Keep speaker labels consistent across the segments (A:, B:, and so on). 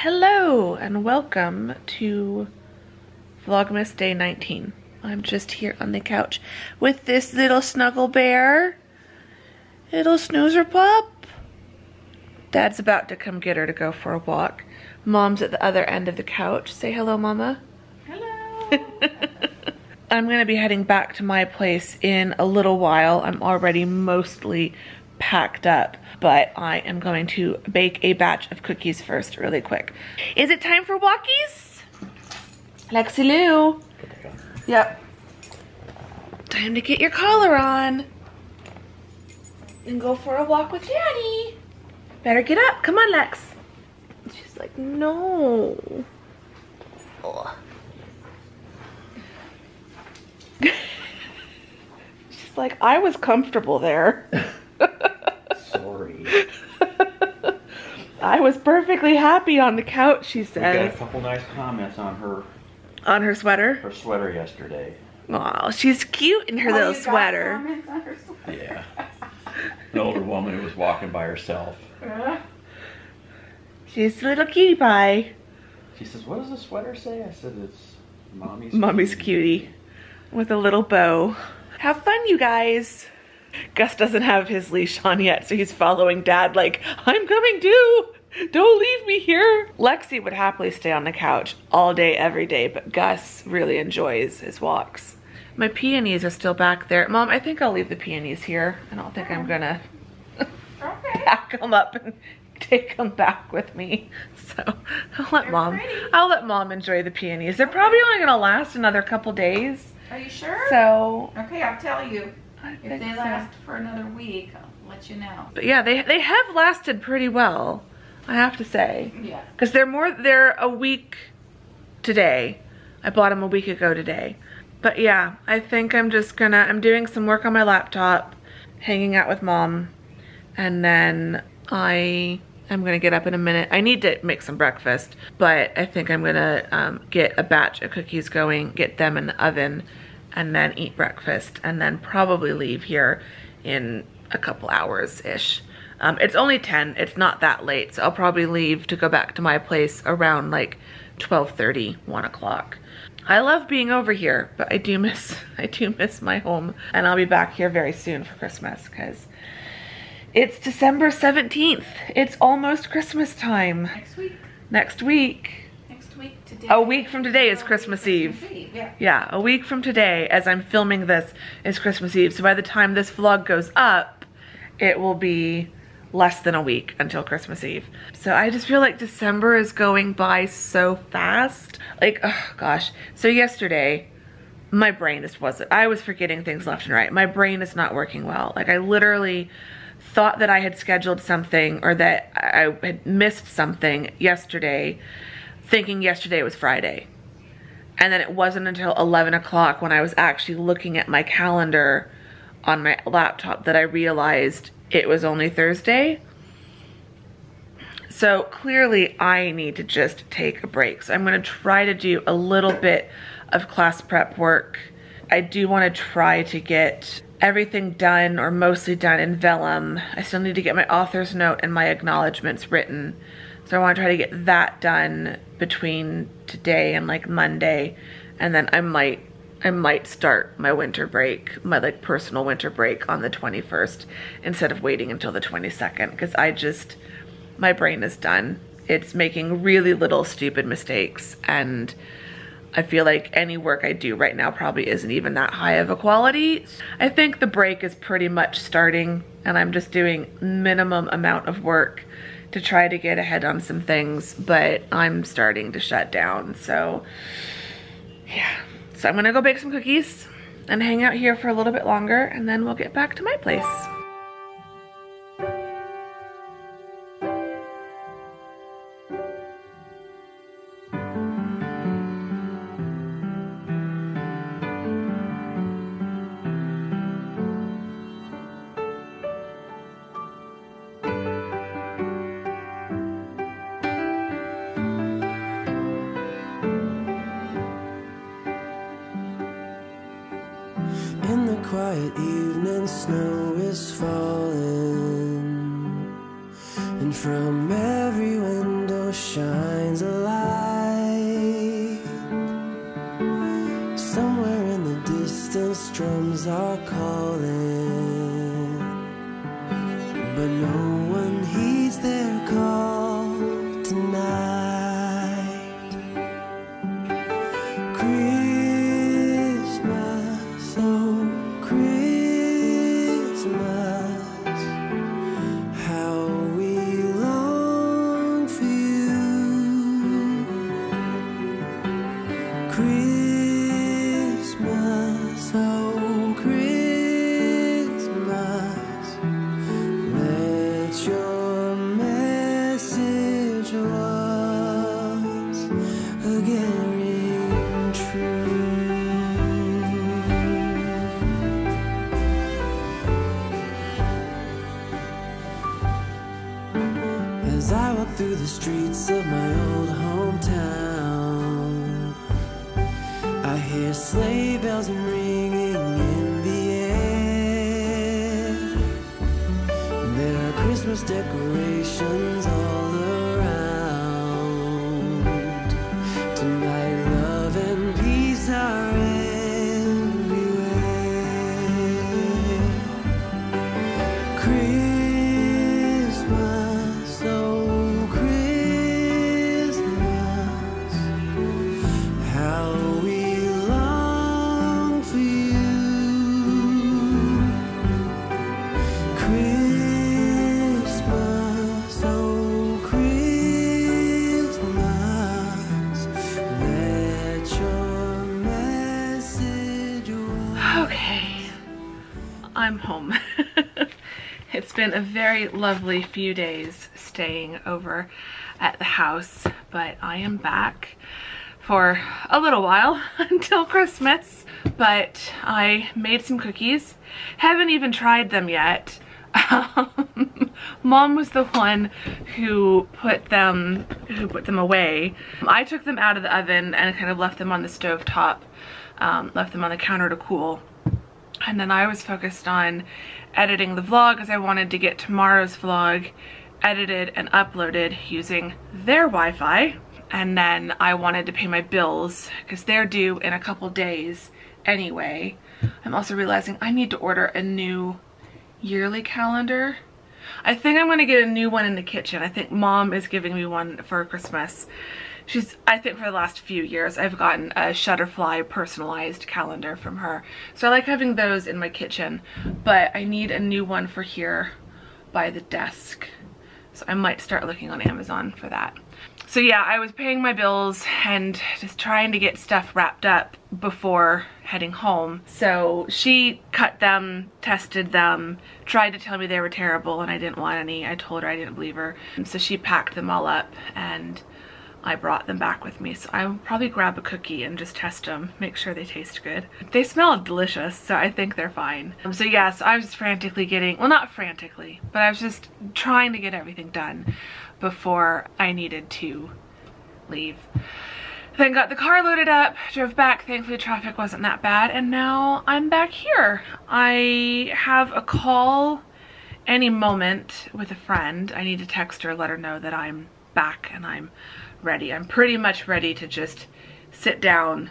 A: Hello and welcome to Vlogmas Day 19. I'm just here on the couch with this little snuggle bear. Little snoozer pup. Dad's about to come get her to go for a walk. Mom's at the other end of the couch. Say hello, Mama.
B: Hello.
A: I'm going to be heading back to my place in a little while. I'm already mostly packed up, but I am going to bake a batch of cookies first really quick. Is it time for walkies? Lexi Lou. Yep. Time to get your collar on and go for a walk with Daddy. Better get up. Come on, Lex. She's like, no. Ugh. She's like, I was comfortable there.
C: Sorry.
A: I was perfectly happy on the couch, she says.
C: We got a couple nice comments on her
A: Her
C: sweater yesterday.
A: Aw, she's cute in her little sweater.
C: Yeah. An older woman who was walking by herself.
A: She's a little cutie pie.
C: She says, what does the sweater say? I said, it's
A: Mommy's cutie. With a little bow. Have fun, you guys. Gus doesn't have his leash on yet, so he's following Dad like, I'm coming too. Don't leave me here. Lexi would happily stay on the couch all day, every day, but Gus really enjoys his walks. My peonies are still back there. Mom, I think I'll leave the peonies here. I don't think I'm gonna pack them up and take them back with me. So I'll let Mom enjoy the peonies. They're probably only gonna last another couple days.
B: Are you sure?
A: So
B: okay, I'll tell you. If they
A: so.
B: last for another week, I'll let you know.
A: But yeah, they have lasted pretty well, I have to say.
B: Yeah.
A: Because they're a week today. I bought them a week ago today. But yeah, I think I'm doing some work on my laptop, hanging out with Mom, and then I'm gonna get up in a minute. I need to make some breakfast, but I think I'm gonna get a batch of cookies going, get them in the oven, and then eat breakfast, and then probably leave here in a couple hours-ish. It's only 10, it's not that late, so I'll probably leave to go back to my place around like 12:30, 1 o'clock. I love being over here, but I do miss my home, and I'll be back here very soon for Christmas, because it's December 17th. It's almost Christmas time.
B: Next week.
A: Next week.
B: Next week today.
A: A week from today is Christmas Eve. Yeah, a week from today, as I'm filming this, is Christmas Eve. So by the time this vlog goes up, it will be less than a week until Christmas Eve. So I just feel like December is going by so fast. Like, oh gosh. So yesterday, my brain I was forgetting things left and right. My brain is not working well. Like, I literally thought that I had scheduled something or that I had missed something yesterday, thinking yesterday was Friday. And then it wasn't until 11 o'clock when I was actually looking at my calendar on my laptop that I realized it was only Thursday. So clearly I need to just take a break. So I'm gonna try to do a little bit of class prep work. I do wanna try to get everything done or mostly done in vellum. I still need to get my author's note and my acknowledgements written. So I want to try to get that done between today and like Monday, and then I might start my winter break, my like personal winter break on the 21st instead of waiting until the 22nd, because my brain is done. It's making really little stupid mistakes, and I feel like any work I do right now probably isn't even that high of a quality. I think the break is pretty much starting, and I'm just doing minimum amount of work to try to get ahead on some things, but I'm starting to shut down, so yeah. So I'm gonna go bake some cookies and hang out here for a little bit longer, and then we'll get back to my place.
D: In the quiet evening, snow is falling, and from every window shines shines a light. Somewhere in the distance drums are calling, but no one heeds their call tonight. Christmas, oh Christmas, how we long for you. Christmas, oh Christmas, let your message once again ring true. As I walk through the streets of my old hometown, I hear sleigh bells ringing in the air. There are Christmas decorations all around. Tonight love and peace are everywhere. Christmas, oh Christmas, how we long for you. Christmas, oh Christmas, let your message
A: Okay, I'm home. It's been a very lovely few days staying over at the house, but I am back for a little while until Christmas. But I made some cookies. Haven't even tried them yet. Mom was the one who put them away. I took them out of the oven and kind of left them on the stove top, left them on the counter to cool. And then I was focused on editing the vlog as I wanted to get tomorrow's vlog edited and uploaded using their Wi-Fi. And then I wanted to pay my bills because they're due in a couple days anyway. I'm also realizing I need to order a new yearly calendar. I think I'm going to get a new one in the kitchen. I think Mom is giving me one for Christmas. I think for the last few years I've gotten a Shutterfly personalized calendar from her. So I like having those in my kitchen, but I need a new one for here by the desk. So I might start looking on Amazon for that. So yeah, I was paying my bills and just trying to get stuff wrapped up before heading home. So she cut them, tested them, tried to tell me they were terrible and I didn't want any. I told her I didn't believe her. So she packed them all up and I brought them back with me. So I'll probably grab a cookie and just test them, make sure they taste good. They smell delicious, so I think they're fine. So yes, I was just frantically getting, well, not frantically, but I was just trying to get everything done before I needed to leave. Then got the car loaded up, drove back. Thankfully traffic wasn't that bad, and now I'm back here. I have a call any moment with a friend. I need to text her, let her know that I'm back and I'm ready. I'm pretty much ready to just sit down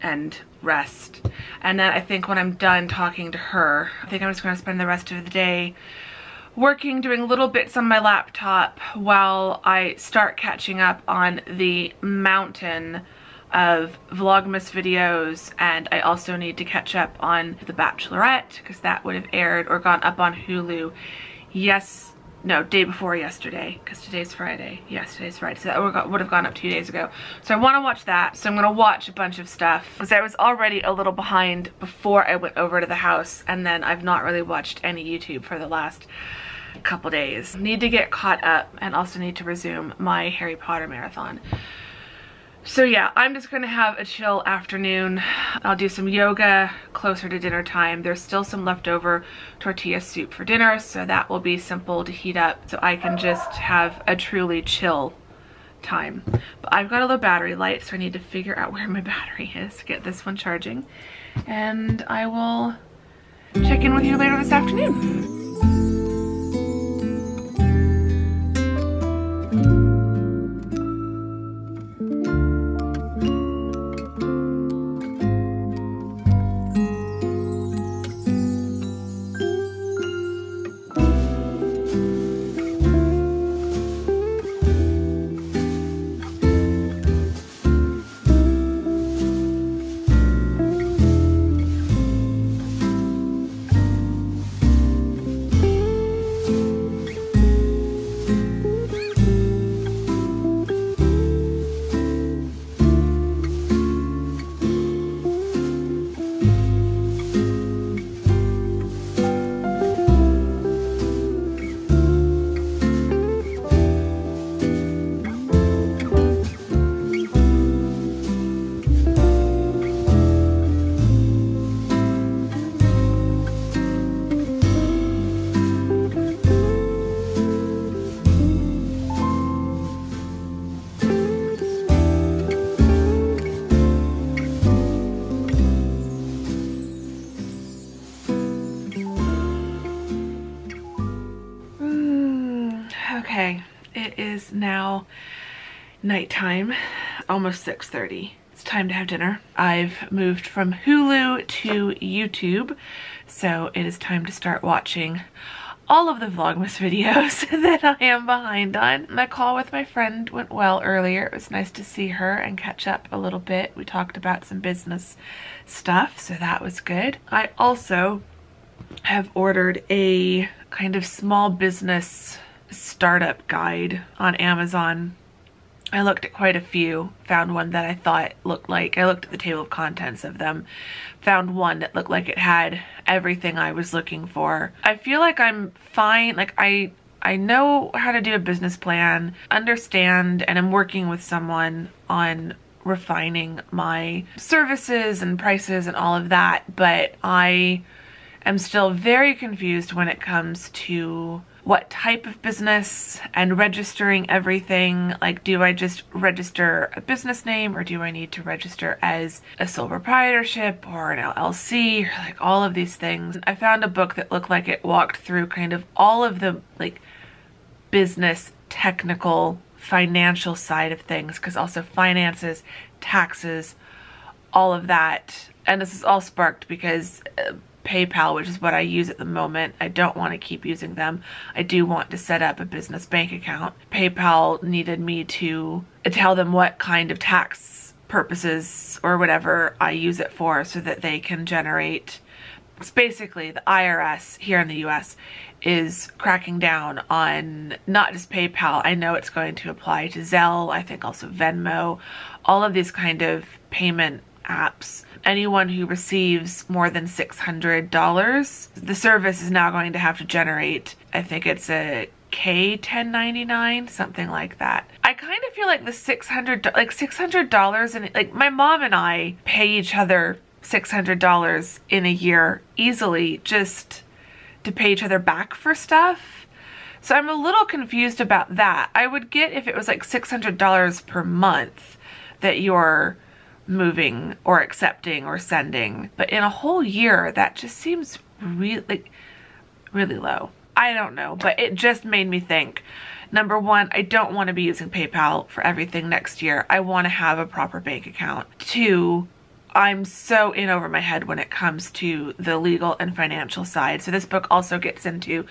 A: and rest. And then I think when I'm done talking to her, I think I'm just going to spend the rest of the day working, doing little bits on my laptop while I start catching up on the mountain of Vlogmas videos. And I also need to catch up on The Bachelorette because that would have aired or gone up on Hulu day before yesterday, because today's Friday. Yes, today's Friday, so that would have gone up 2 days ago. So I want to watch that, so I'm going to watch a bunch of stuff because I was already a little behind before I went over to the house, and then I've not really watched any YouTube for the last couple days. Need to get caught up and also need to resume my Harry Potter marathon. So yeah, I'm just gonna have a chill afternoon. I'll do some yoga closer to dinner time. There's still some leftover tortilla soup for dinner, so that will be simple to heat up so I can just have a truly chill time. But I've got a low battery light, so I need to figure out where my battery is to get this one charging. And I will check in with you later this afternoon. is now nighttime, almost 6:30. It's time to have dinner. I've moved from Hulu to YouTube, so it is time to start watching all of the Vlogmas videos that I am behind on. My call with my friend went well earlier. It was nice to see her and catch up a little bit. We talked about some business stuff, so that was good. I also have ordered a kind of small business startup guide on Amazon. I looked at quite a few, found one that I thought looked like, I looked at the table of contents of them, found one that looked like it had everything I was looking for. I feel like I'm fine, like I know how to do a business plan, understand, and I'm working with someone on refining my services and prices and all of that, but I am still very confused when it comes to what type of business and registering everything. Like, do I just register a business name, or do I need to register as a sole proprietorship or an LLC, or like all of these things? I found a book that looked like it walked through kind of all of the like business, technical, financial side of things, because also finances, taxes, all of that. And this is all sparked because PayPal, which is what I use at the moment, I don't want to keep using them. I do want to set up a business bank account. PayPal needed me to tell them what kind of tax purposes or whatever I use it for, so that they can generate. It's basically the IRS here in the US is cracking down on not just PayPal. I know it's going to apply to Zelle, I think also Venmo, all of these kind of payment apps. Anyone who receives more than $600, the service is now going to have to generate, I think it's a K-1099, something like that. I kind of feel like the $600, and like my mom and I pay each other $600 in a year easily just to pay each other back for stuff. So I'm a little confused about that. I would get if it was like $600 per month that you're moving or accepting or sending, but in a whole year that just seems really low. I don't know, but it just made me think, number one, I don't want to be using PayPal for everything next year. I want to have a proper bank account. Two, I'm so in over my head when it comes to the legal and financial side. So this book also gets into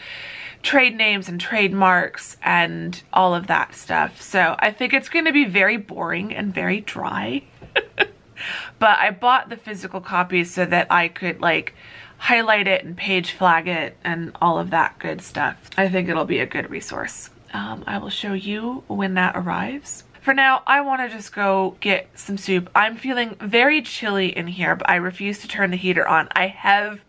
A: trade names and trademarks and all of that stuff. So I think it's going to be very boring and very dry. But I bought the physical copies so that I could like highlight it and page flag it and all of that good stuff. I think it'll be a good resource. I will show you when that arrives. For now, I want to just go get some soup. I'm feeling very chilly in here, but I refuse to turn the heater on. I have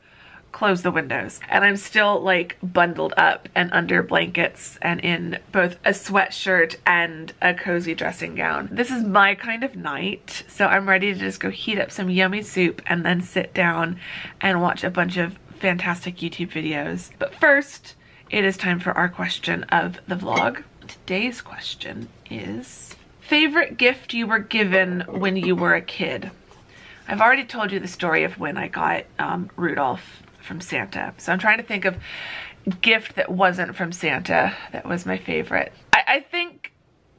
A: closed the windows and I'm still like bundled up and under blankets and in both a sweatshirt and a cozy dressing gown. This is my kind of night, so I'm ready to just go heat up some yummy soup and then sit down and watch a bunch of fantastic YouTube videos. But first, it is time for our question of the vlog. Today's question is, favorite gift you were given when you were a kid? I've already told you the story of when I got Rudolph from Santa. So I'm trying to think of a gift that wasn't from Santa that was my favorite. I think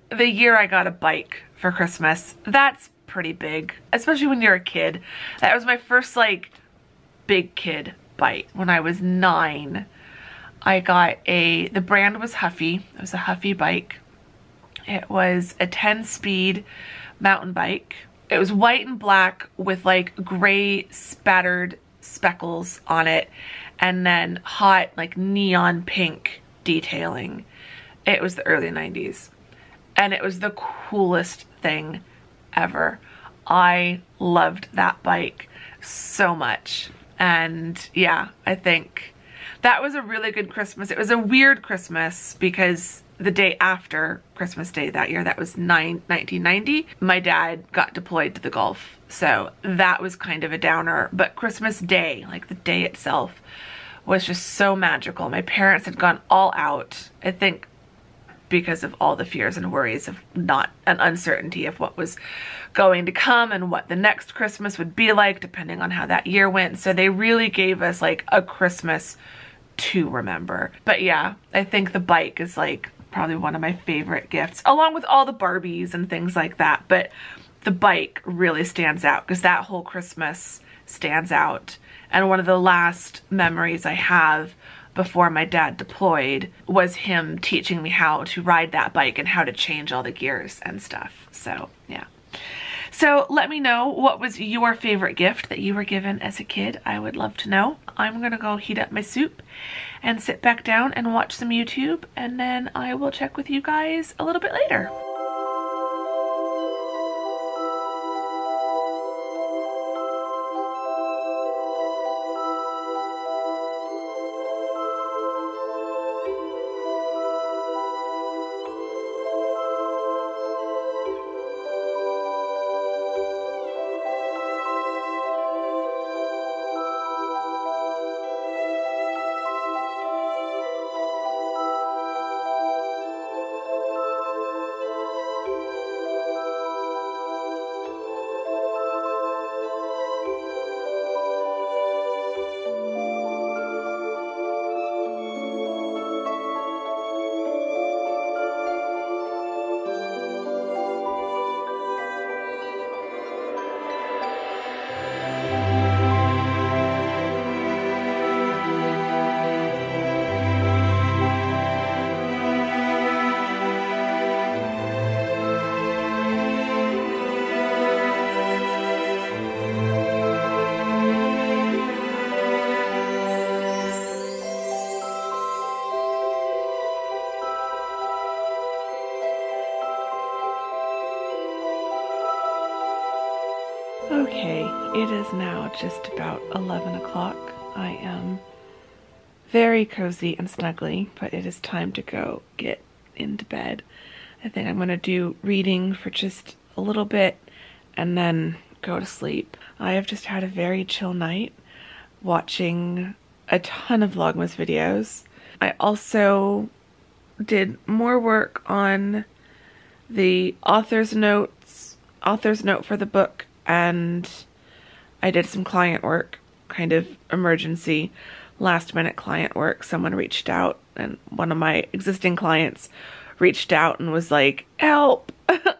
A: the year I got a bike for Christmas, that's pretty big, especially when you're a kid. That was my first like big kid bike. When I was 9, I got the brand was Huffy. It was a Huffy bike. It was a 10-speed mountain bike. It was white and black with like gray spattered speckles on it, and then hot like neon pink detailing. It was the early 90s and it was the coolest thing ever. I loved that bike so much, and yeah, I think that was a really good Christmas. It was a weird Christmas because the day after Christmas Day that year, that was 1990, my dad got deployed to the Gulf. So that was kind of a downer, but Christmas Day, like the day itself, was just so magical. My parents had gone all out, I think because of all the fears and worries of an uncertainty of what was going to come and what the next Christmas would be like, depending on how that year went. So they really gave us like a Christmas to remember. But yeah, I think the bike is like probably one of my favorite gifts, along with all the Barbies and things like that. But the bike really stands out because that whole Christmas stands out. And one of the last memories I have before my dad deployed was him teaching me how to ride that bike and how to change all the gears and stuff. So yeah. So let me know, what was your favorite gift that you were given as a kid? I would love to know. I'm gonna go heat up my soup and sit back down and watch some YouTube, and then I will check with you guys a little bit later. Okay, it is now just about 11 o'clock. I am very cozy and snuggly, but it is time to go get into bed. I think I'm going to do reading for just a little bit and then go to sleep. I have just had a very chill night watching a ton of Vlogmas videos. I also did more work on the author's note for the book, and I did some client work, kind of emergency, last minute client work. Someone reached out, and one of my existing clients reached out and was like, help,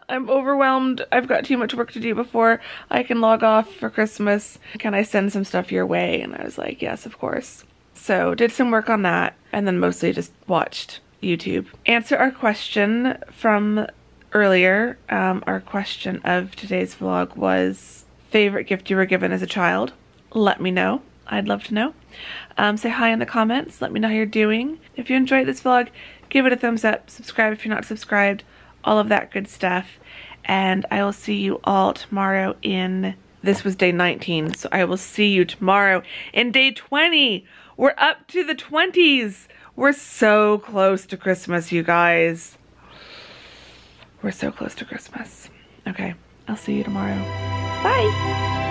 A: I'm overwhelmed. I've got too much work to do before I can log off for Christmas. Can I send some stuff your way? And I was like, yes, of course. So did some work on that, and then mostly just watched YouTube. Answer our question from earlier. Our question of today's vlog was favorite gift you were given as a child. Let me know. I'd love to know. Say hi in the comments. Let me know how you're doing. If you enjoyed this vlog, give it a thumbs up. Subscribe if you're not subscribed. All of that good stuff. And I will see you all tomorrow in... This was day 19, so I will see you tomorrow in day 20. We're up to the 20s. We're so close to Christmas, you guys. We're so close to Christmas. Okay, I'll see you tomorrow. Bye.